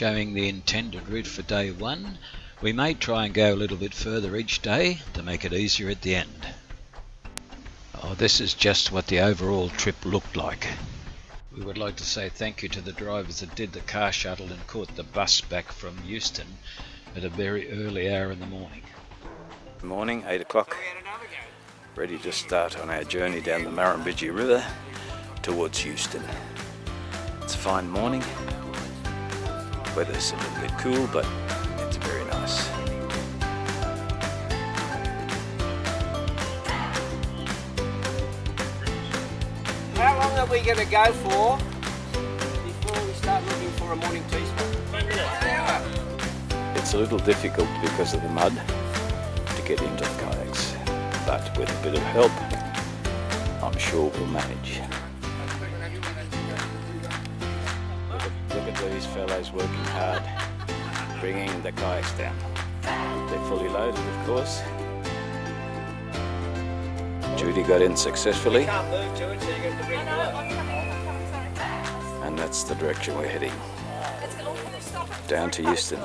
showing the intended route for day 1. We may try and go a little bit further each day to make it easier at the end. This is just what the overall trip looked like. We would like to say thank you to the drivers that did the car shuttle and caught the bus back from Euston at a very early hour in the morning. Morning, 8 o'clock. Ready to start on our journey down the Murrumbidgee River towards Euston. It's a fine morning. Weather's a little bit cool, but it's very nice. How long are we going to go for before we start looking for a morning tea spot? It's a little difficult because of the mud to get into the kayaks, but with a bit of help, I'm sure we'll manage. Look at these fellows working hard, bringing the kayaks down. They're fully loaded, of course. Judy got in successfully, and that's the direction we're heading, down to Euston.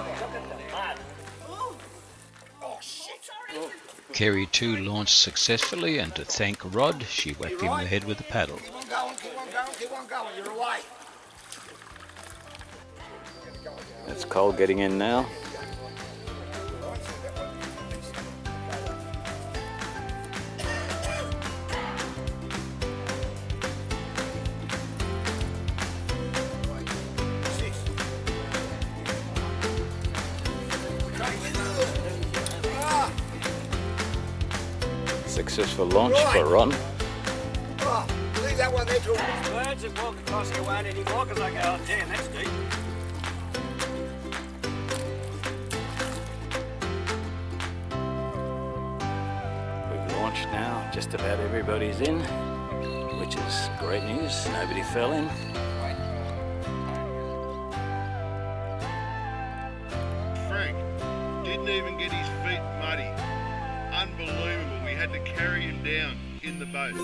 Kerry too launched successfully, and to thank Rod, she whacked him in the head with a paddle. Keep on going, you're away. It's Cole getting in now. Successful launch for Ron. Leave that one there till birds that walk across here won't anymore because I go, oh damn, that's deep. We've launched now, just about everybody's in, which is great news. Nobody fell in. Frank didn't even get his feet muddy. Unbelievable. We had to carry him down in the boat.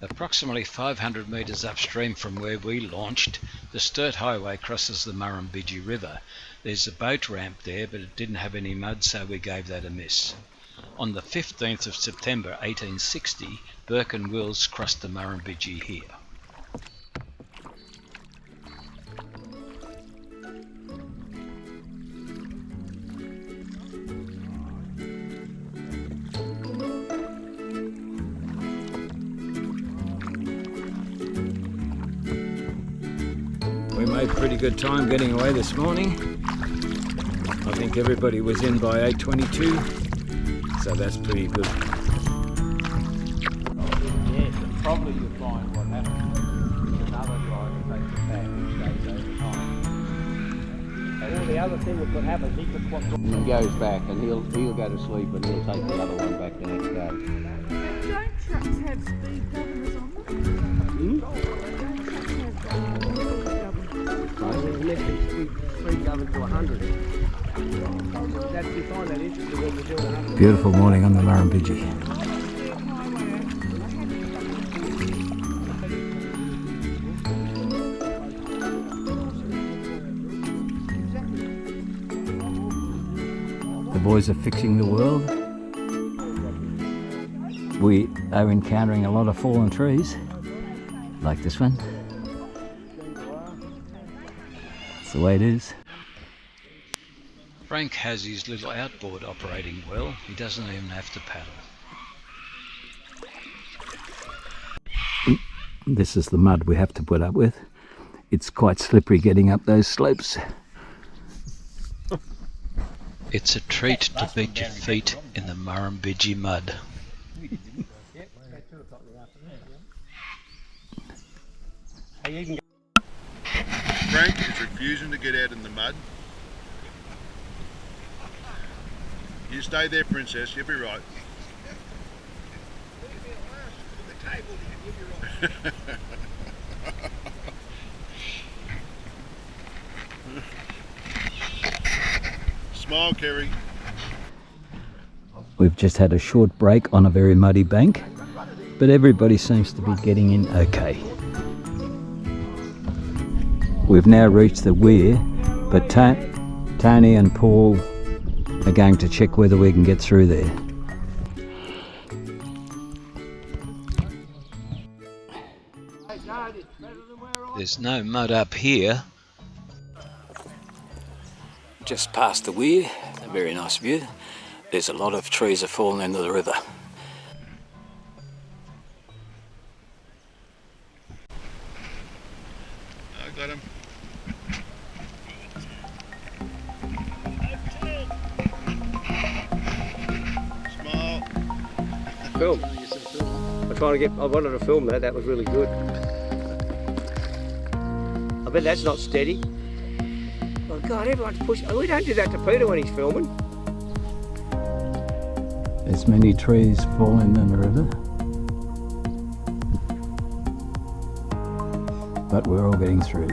Approximately 500 metres upstream from where we launched, the Sturt Highway crosses the Murrumbidgee River. There's a boat ramp there, but it didn't have any mud, so we gave that a miss. On the 15th of September 1860, Burke and Wills crossed the Murrumbidgee here. We made pretty good time getting away this morning. I think everybody was in by 8:22, so that's pretty good. Yes, and probably you'll find what happens is another driver takes it back and stays over time. And the other thing that could happen is he could swap and goes back and he'll go to sleep and he'll take the other one back the next day. Don't trucks have speed governors on them? Don't trucks have speed governors? I think you meant to speed govern to 100. That's, you find that interesting when you're doing 100. Beautiful morning on the Murrumbidgee. The boys are fixing the world. We are encountering a lot of fallen trees, like this one. That's the way it is. Frank has his little outboard operating well. He doesn't even have to paddle. This is the mud we have to put up with. It's quite slippery getting up those slopes. It's a treat to beat your feet in the Murrumbidgee mud. Frank is refusing to get out in the mud. You stay there, Princess, you'll be right. Smile, Kerry. We've just had a short break on a very muddy bank, but everybody seems to be getting in okay. We've now reached the weir, but Tony and Paul are going to check whether we can get through there. There's no mud up here. Just past the weir, a very nice view. There's a lot of trees have fallen into the river. I got him. Smile. Film. I wanted to film that. That was really good. I bet that's not steady. Oh God, everyone's pushing. We don't do that to Peter when he's filming. There's many trees falling in the river, but we're all getting through.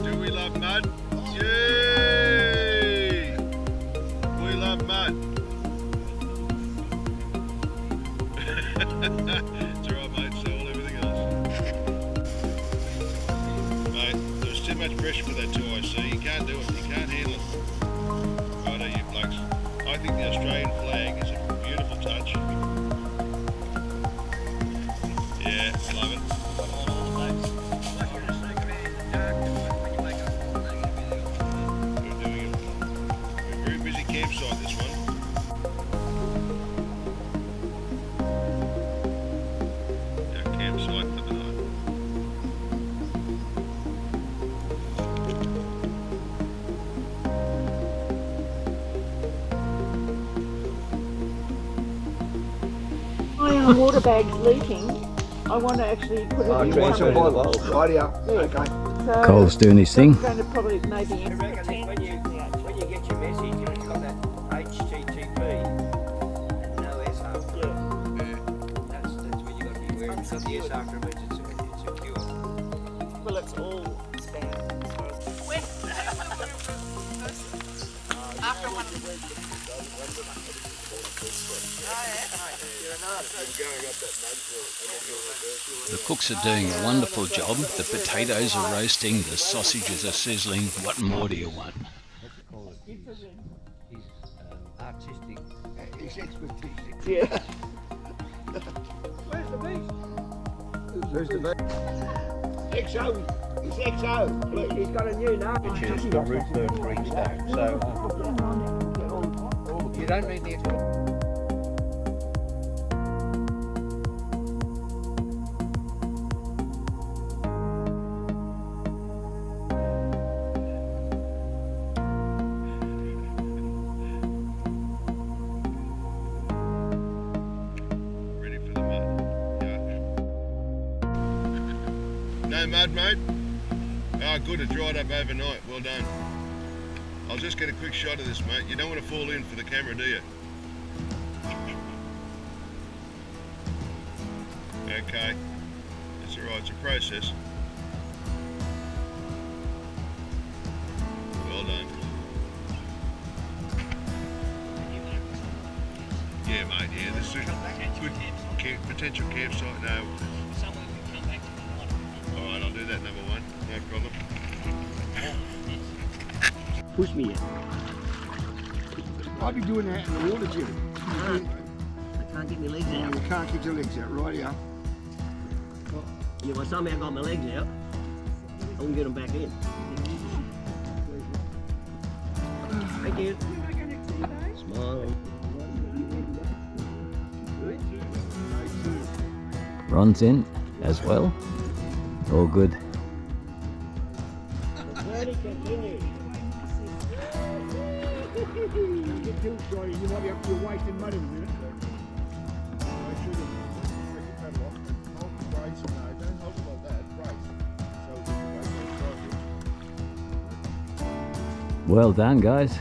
Do we love mud? Yay! We love mud. It's alright, mate. So will everything else. Mate, there's too much pressure for that 2IC. You can't do it. You can't handle it. Righto, you blokes. I think the Australian flag is a beautiful touch. Yeah, I love it. We're doing a very busy campsite, this one. Our campsite for the night. My water bag's leaking. I want to actually put it in somewhere. Okay. So Cole's doing his thing. I'm going to probably maybe I reckon when you get your message and it's got that HTTP and no S after it. That's when you got to be aware. It's got the S after it means it's secure. well, it's all spam. After one. The cooks are doing a wonderful job. The potatoes are roasting, the sausages are sizzling. What more do you want? Artistic. His expertise. Yeah. Where's the beast? Where's the beef? XO. It's XO. He's got a new name. Which is the root greenstone. So You don't need the Ready for the mud. Yeah. No mud, mate? Ah, good, it dried up overnight. Well done. I'll just get a quick shot of this, mate. You don't want to fall in for the camera, do you? Okay. It's alright, it's a process. Well done. Yeah, mate, yeah, this is good potential campsite. No. Alright, I'll do that, number one. No problem. push me in. I'll be doing that in the water, Jim. I can't get my legs You out. can't get your legs out, right? Yeah. Yeah, well, somehow I got my legs out. I can get them back in. Thank you. Smile. Ron's in as well. All good. The journey continues. You get too short, you might be up to your waist in mud in a minute. Make sure you break your pedal off. Hold the brace. No, don't hold it like that. Brace. So the brace. Well done, guys.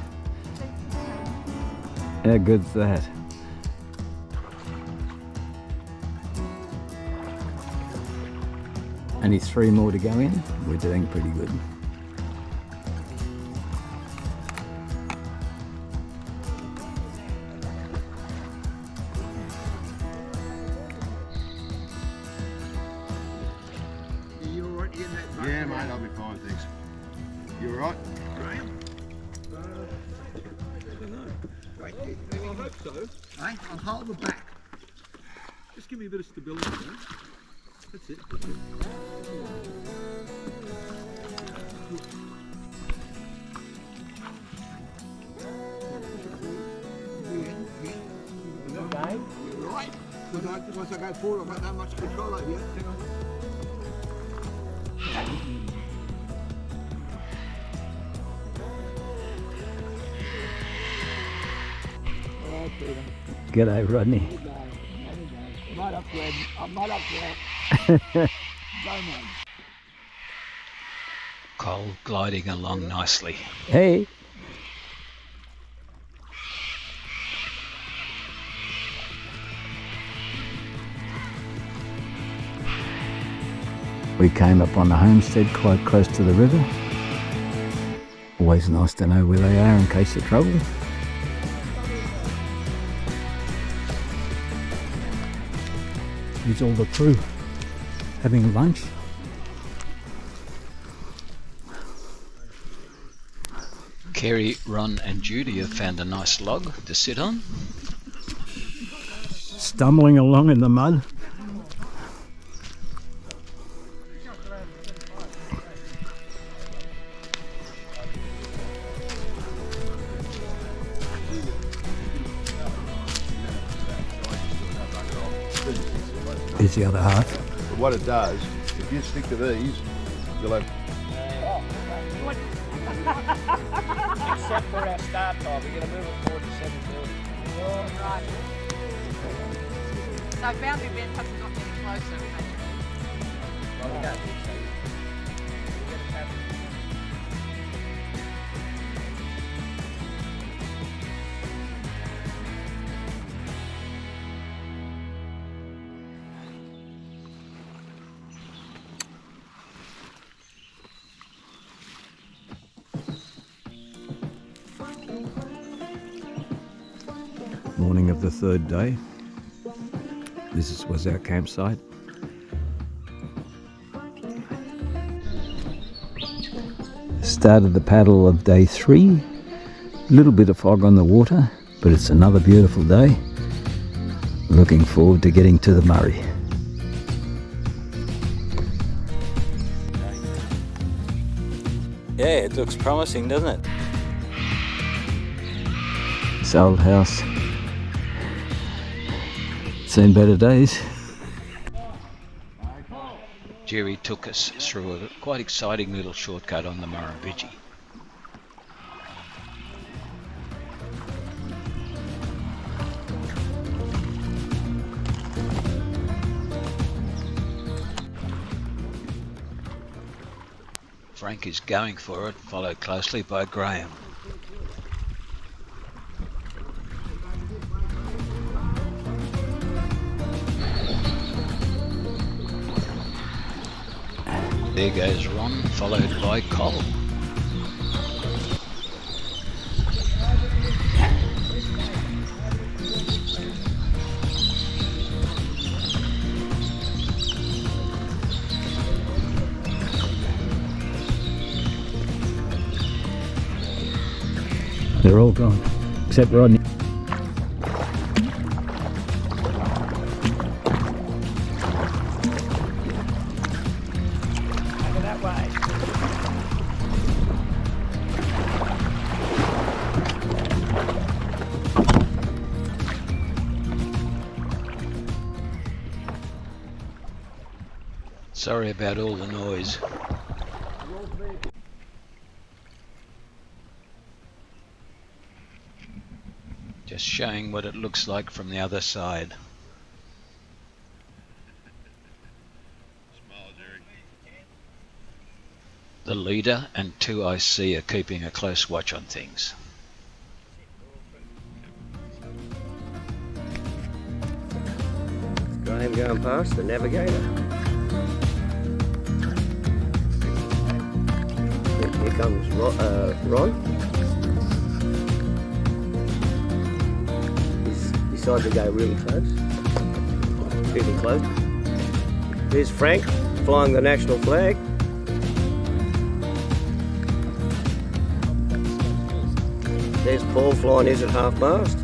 How good's that? Only 3 more to go in. We're doing pretty good. You alright to get in that? Yeah, mate, I'll be fine, thanks. You alright? I hope so. Hey, I'll hold the back. Just give me a bit of stability, you know? That's it. That's it. Okay. You're right. Because once I go forward, I've got that much control over you. Hang on. G'day, Rodney. I'm not up there. I'm not up there. Go, man. Cole gliding along nicely. Hey. We came up on the homestead quite close to the river. Always nice to know where they are in case of trouble. Here's all the crew having lunch. Kerry, Ron and Judy have found a nice log to sit on. Stumbling along in the mud. Here's the other half. But what it does, if you stick to these, you'll have... Except for our start time, we're going to move it forward to 7:30. Oh, right. So boundary bend hasn't got any closer, imagine. Well, we don't think so. We're going to have Morning of the third day. This was our campsite. Started the paddle of day 3. Little bit of fog on the water, but it's another beautiful day. Looking forward to getting to the Murray. Yeah, it looks promising, doesn't it? This old house. Seen better days. Jerry took us through a quite exciting little shortcut on the Murrumbidgee. Frank is going for it, followed closely by Graham. There goes Ron, followed by Cole. They're all gone, except Rodney. that way. Sorry about all the noise. Just showing what it looks like from the other side. Smile, Jerry. The leader and 2IC are keeping a close watch on things. Graham going past the navigator. Here comes Ron. He's decided to go really close. Really close. There's Frank flying the national flag. There's Paul flying his at half mast.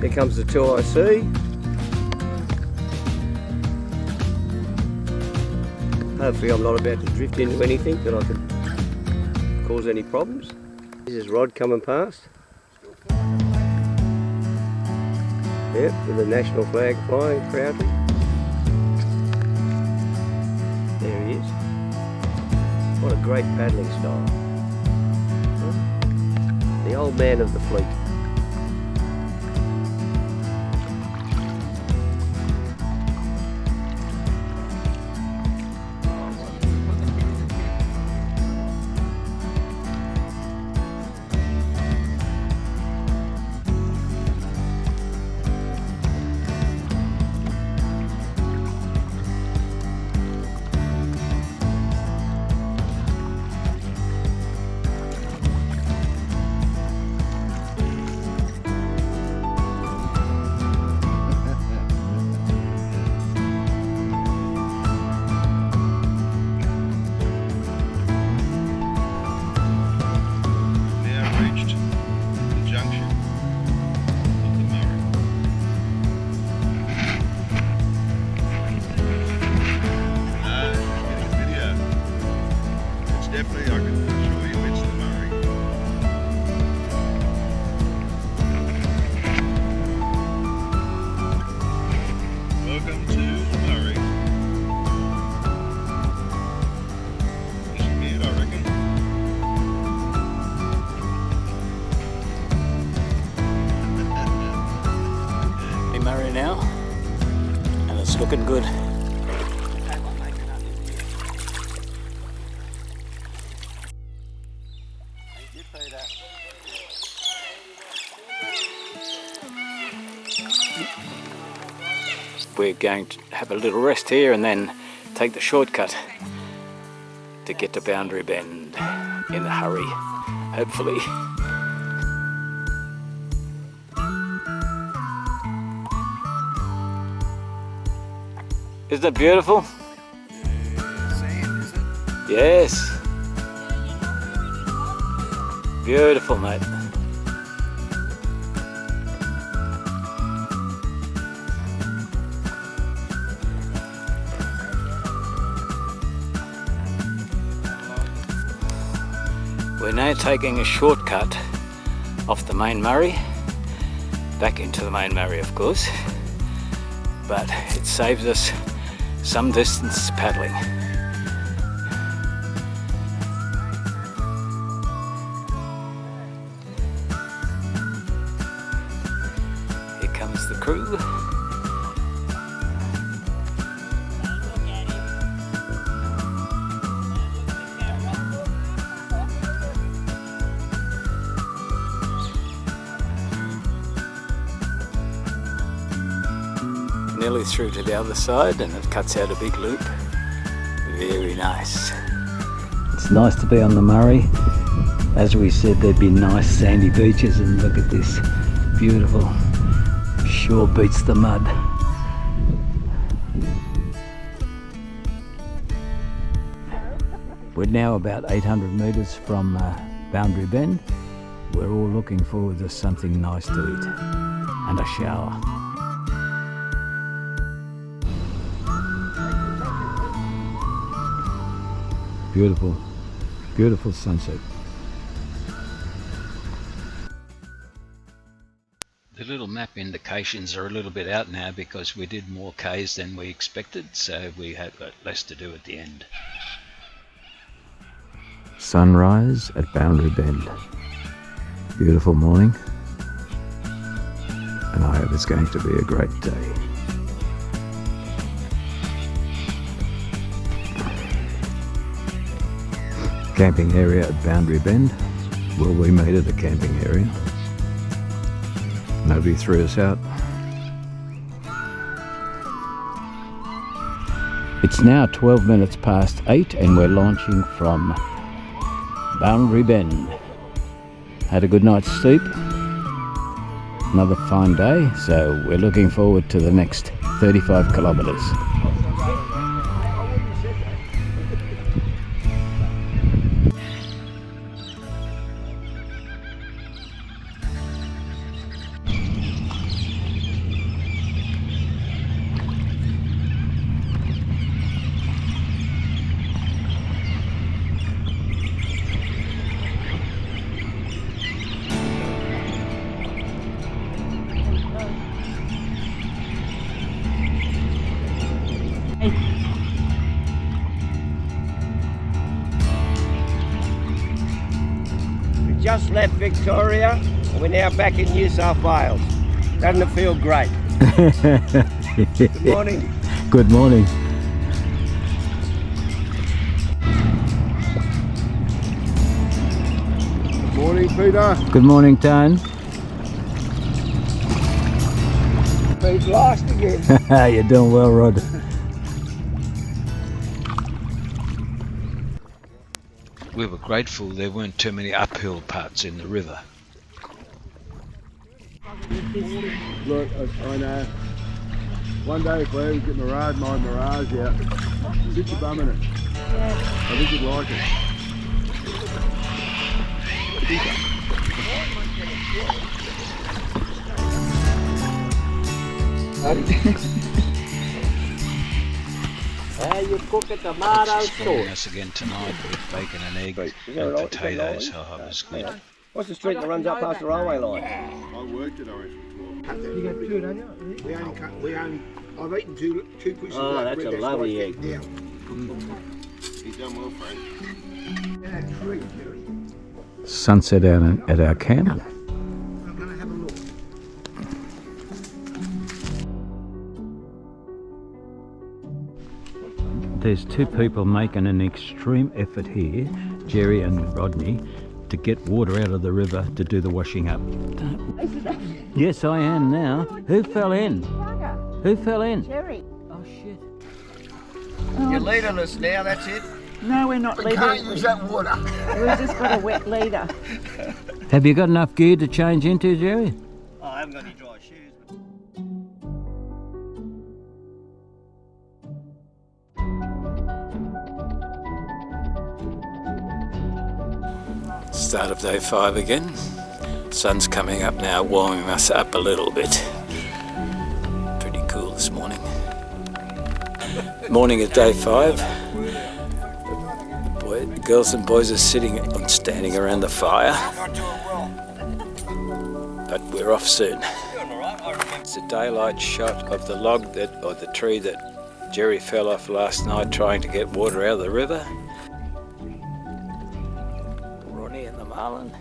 Here comes the 2IC. Hopefully I'm not about to drift into anything that I could cause any problems. This is Rod coming past. Yep, with the national flag flying proudly. There he is. What a great paddling style. The old man of the fleet. Definitely, I can assure you it's the Murray. Welcome to the Murray. Isn't it, I reckon? The Murray now, and it's looking good. We're going to have a little rest here and then take the shortcut to get to Boundary Bend in a hurry, hopefully. Isn't it beautiful? Sand, is it? Yes. Beautiful, mate. We're now taking a shortcut off the main Murray, back into the main Murray of course, but it saves us some distance paddling. Here comes the crew. Nearly through to the other side and it cuts out a big loop. Very nice. It's nice to be on the Murray. As we said, there'd be nice sandy beaches, and look at this beautiful shore beats the mud. We're now about 800 metres from Boundary Bend. We're all looking forward to something nice to eat and a shower. Beautiful, beautiful sunset. The little map indications are a little bit out now because we did more Ks than we expected, so we have got less to do at the end. Sunrise at Boundary Bend. Beautiful morning, and I hope it's going to be a great day. Camping area at Boundary Bend. Well, we made it a camping area. Nobody threw us out. It's now 12 minutes past 8 and we're launching from Boundary Bend. Had a good night's sleep. Another fine day, so we're looking forward to the next 35 kilometres. We just left Victoria and we're now back in New South Wales. Doesn't it feel great? Good morning. Good morning. Morning, Peter. Good morning, Tone. He's lost again. You're doing well, Rod. We were grateful there weren't too many uphill parts in the river. Look, I know. One day if we ever get my Mirage out, sit your bum in it. I think you'd like it. How you cook a tomato Thanks for joining sauce? us again tonight with bacon and egg Is that and right? Is that potatoes. right? Oh, it was good. What's the street that runs up past the railway line? I worked at Orange before. You got two, don't you? I've eaten two pieces Oh, of that that's bread, a lovely why I egg. get down. He's done well, Frank. And that tree, Jerry. Sunset out at our camp. I'm going to have a look. There's two people making an extreme effort here, Jerry and Rodney, to get water out of the river to do the washing up. Yes, I am now. Who fell in? Who fell in? Jerry. Oh, shit. You're leaderless now, that's it? No, we're not leaders. Can't use that water. We've just got a wet leader. Have you got enough gear to change into, Jerry? Oh, I haven't got any dry shoes. Start of day 5 again. Sun's coming up now, warming us up a little bit. Pretty cool this morning. Morning of day 5. The girls and boys are standing around the fire. But we're off soon. It's a daylight shot of the log or the tree that Jerry fell off last night trying to get water out of the river. Ronnie and the marlin.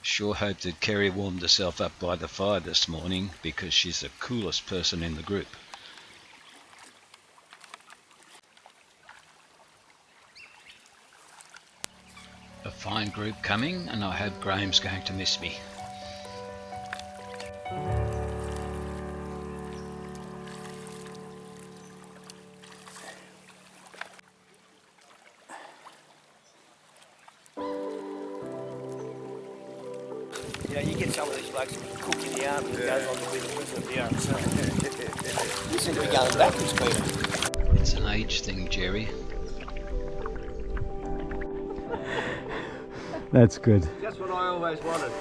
Sure hope that Kerry warmed herself up by the fire this morning because she's the coolest person in the group. A fine group coming, and I hope Graham's going to miss me. You know, you get some of these blokes that can cook in the army and goes on to be the president of the army. So, you seem to be going backwards, Peter. It's an age thing, Jerry. That's good. Just what I always wanted.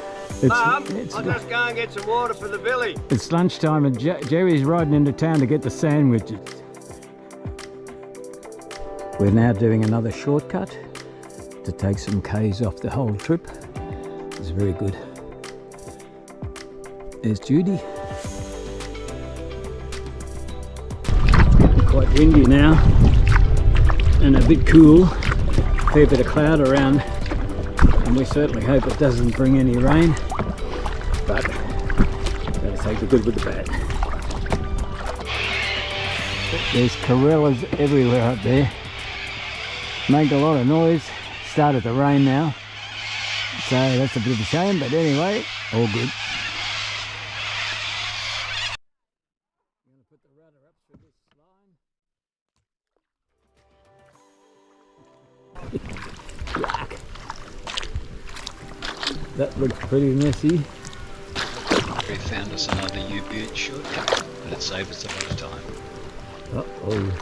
Mum, I'll just go and get some water for the billy. It's lunchtime and Jerry's riding into town to get the sandwiches. We're now doing another shortcut to take some K's off the whole trip. It's very good. There's Judy. Quite windy now and a bit cool. Fair bit of cloud around, and we certainly hope it doesn't bring any rain, but gotta take the good with the bad. There's corellas everywhere up there. Make a lot of noise. Started to rain now, so that's a bit of a shame, but anyway, all good. I'm going to put the rudder up through this line. Yuck. That looks pretty messy. We found us another U-Butte shortcut, but it saved us a lot of time. Uh-oh.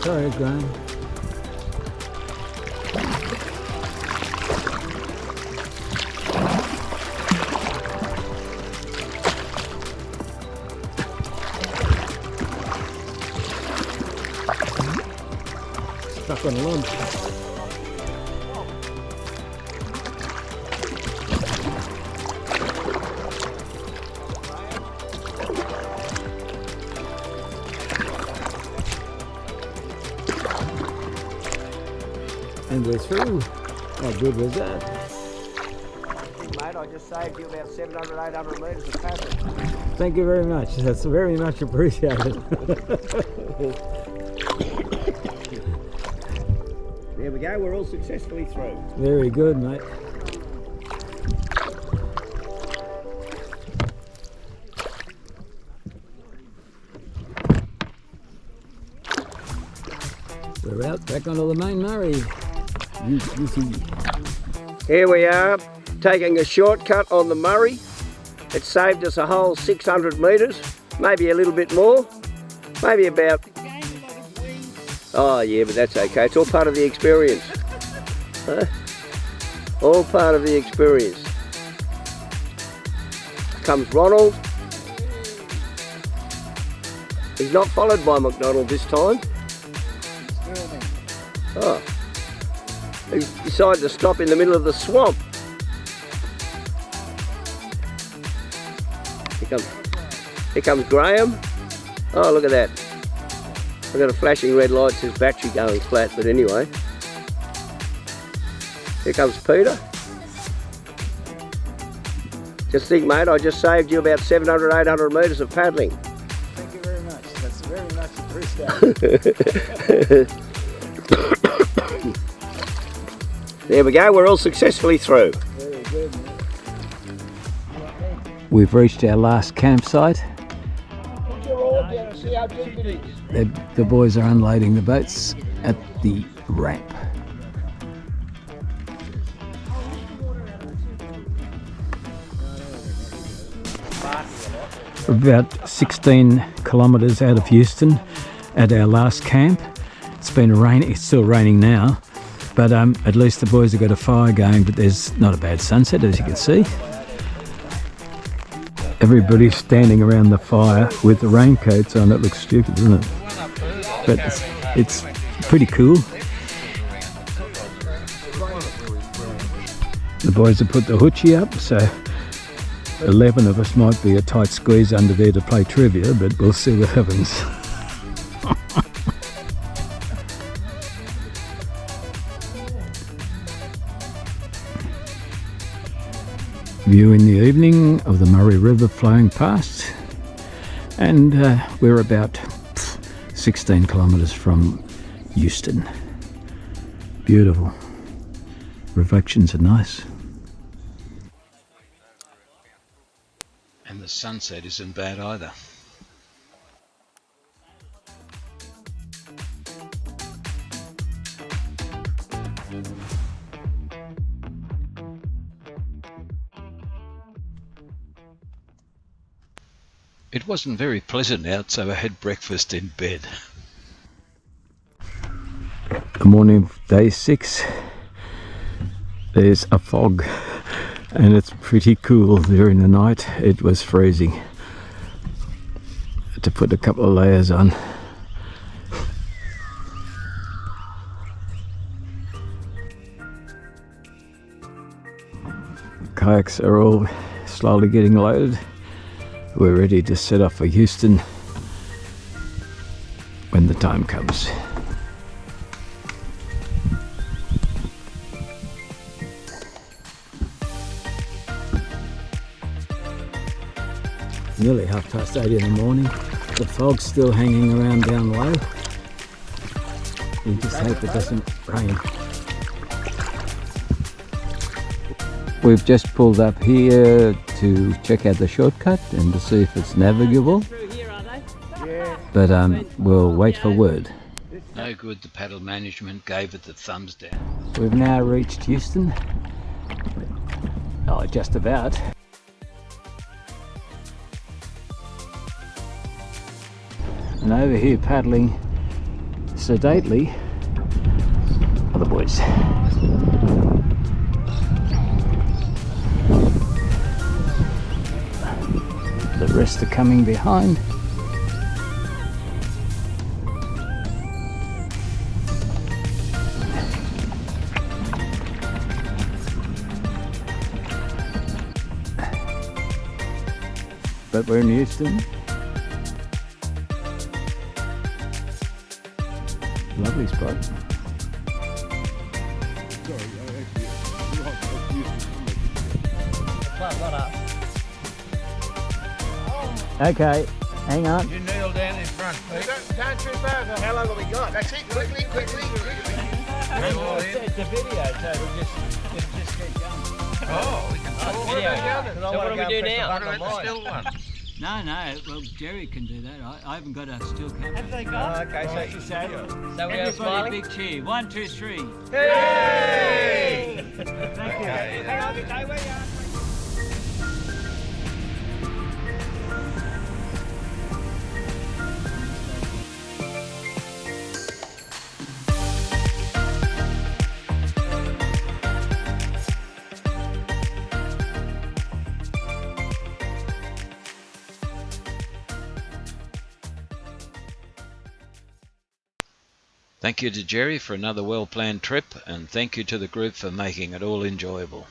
Sorry, Graham. Stuck on a log. And we're through. How good was that? Mate, I just saved you about 700, 800 metres of paddling. Thank you very much. That's very much appreciated. There we go, we're all successfully through. Very good, mate. We're out back onto the main Murray. Here we are, taking a shortcut on the Murray. It saved us a whole 600 metres, maybe a little bit more, maybe about... Oh yeah, but that's okay, it's all part of the experience. Huh? All part of the experience. Comes Ronald. He's not followed by McDonald this time. Oh. He decided to stop in the middle of the swamp. Here comes Graham. Oh, look at that. I've got a flashing red light, says battery going flat, but anyway. Here comes Peter. Just think, mate, I just saved you about 700, 800 metres of paddling. Thank you very much. That's very much appreciated. There we go, we're all successfully through. Very good, mate. We've reached our last campsite. Put your oar down and see how deep it is. The boys are unloading the boats at the ramp. We're about 16 kilometres out of Euston at our last camp. It's been raining, it's still raining now, but at least the boys have got a fire going, but there's not a bad sunset as you can see. Everybody's standing around the fire with the raincoats on. It looks stupid, doesn't it? But it's pretty cool. The boys have put the hoochie up, so 11 of us might be a tight squeeze under there to play trivia, but we'll see what happens. View in the evening of the Murray River flowing past, and we're about 16 kilometres from Euston. Beautiful. Reflections are nice. And the sunset isn't bad either. It wasn't very pleasant out, so I had breakfast in bed. The morning of day 6, there's a fog and it's pretty cool. During the night it was freezing. Had to put a couple of layers on. Kayaks are all slowly getting loaded. We're ready to set off for Euston when the time comes. Nearly 8:30 in the morning. The fog's still hanging around down low. We just hope it doesn't rain. We've just pulled up here to check out the shortcut and to see if it's navigable. But we'll wait for word. No good, the paddle management gave it the thumbs down. We've now reached Euston. Oh, just about. And over here paddling sedately are the boys. The rest are coming behind. But we're in Euston. Lovely spot. Okay, hang on. You kneel down in front, Pete. Don't trip over. How long have we got? That's it. Quickly. It's a video, so it'll just keep going. Oh, we can talk. So what do we do now? Still one. No, well Jerry can do that. I haven't got a still camera. Have they got? Oh, okay, so we are Everybody smiling. big cheer. 1, 2, 3. Hey! Thank you. Hang on, okay, where you are? Thank you to Jerry for another well-planned trip, and thank you to the group for making it all enjoyable.